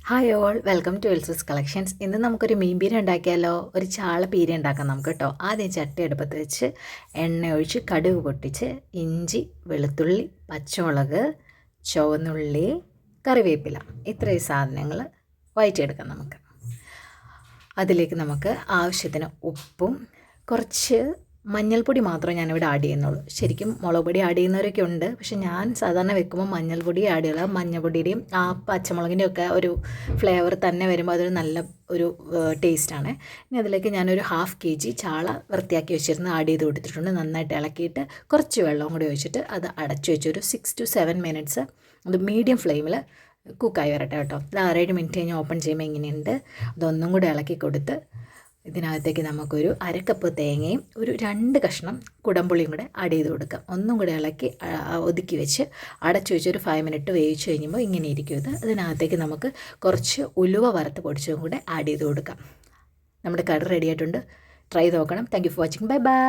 Hi all, welcome to എൽസൂസ് collections. ഇന്ന് നമുക്കൊരു മീൻ പീര ഉണ്ടാക്കിയാലോ? ഒരു ചാള പീര ഉണ്ടാക്കാം നമുക്ക് കേട്ടോ. ആദ്യം ചട്ടി അടുപ്പത്ത് വെച്ച് എണ്ണ ഒഴിച്ച് കടുക് പൊട്ടിച്ച് ഇഞ്ചി, വെളുത്തുള്ളി, പച്ചമുളക്, ചുവന്നുള്ളി, കറിവേപ്പില ഇത്രയും സാധനങ്ങൾ വഴറ്റിയെടുക്കാം നമുക്ക്. അതിലേക്ക് നമുക്ക് ആവശ്യത്തിന് ഉപ്പും കുറച്ച് മഞ്ഞൾപ്പൊടി മാത്രമേ ഞാനിവിടെ ആഡ് ചെയ്യുന്നുള്ളൂ. ശരിക്കും മുളക് പൊടി ആഡ് ചെയ്യുന്നവരൊക്കെ ഉണ്ട്, പക്ഷെ ഞാൻ സാധാരണ വെക്കുമ്പോൾ മഞ്ഞൾപ്പൊടി ആഡ് ചെയ്യുക. മഞ്ഞൾപ്പൊടിയുടെയും ആ പച്ചമുളകിൻ്റെയും ഒക്കെ ഒരു ഫ്ലേവർ തന്നെ വരുമ്പോൾ അതൊരു നല്ല ഒരു ടേസ്റ്റാണ്. ഇനി അതിലേക്ക് ഞാനൊരു 1/2 kg ചാള വൃത്തിയാക്കി വെച്ചിരുന്ന് ആഡ് ചെയ്ത് കൊടുത്തിട്ടുണ്ട്. നന്നായിട്ട് ഇളക്കിയിട്ട് കുറച്ച് വെള്ളവും കൂടി ഒഴിച്ചിട്ട് അത് അടച്ചു വെച്ചൊരു 6 to 7 minutes അത് മീഡിയം ഫ്ലെയിമിൽ കുക്കായി വരട്ടെ കേട്ടോ. ഇത് 6-7 മിനിറ്റ് കഴിഞ്ഞ് ഓപ്പൺ ചെയ്യുമ്പോൾ ഇങ്ങനെയുണ്ട്. അതൊന്നും കൂടി ഇളക്കി കൊടുത്ത് ഇതിനകത്തേക്ക് നമുക്കൊരു 1/2 കപ്പ് തേങ്ങയും ഒരു 2 കഷ്ണം കുടംപുളിയും കൂടെ ആഡ് ചെയ്ത് കൊടുക്കാം. ഒന്നും കൂടെ ഇളക്കി ഒതുക്കി വെച്ച് അടച്ചു വെച്ച് ഒരു 5 മിനിറ്റ് വേവിച്ച് കഴിയുമ്പോൾ ഇങ്ങനെ ഇരിക്കും ഇത്. അതിനകത്തേക്ക് നമുക്ക് കുറച്ച് ഉലുവ വറുത്ത് പൊടിച്ചതും കൂടെ ആഡ് ചെയ്ത് കൊടുക്കാം. നമ്മുടെ കറി റെഡി ആയിട്ടുണ്ട്. ട്രൈ നോക്കണം. Thank you for watching. Bye bye.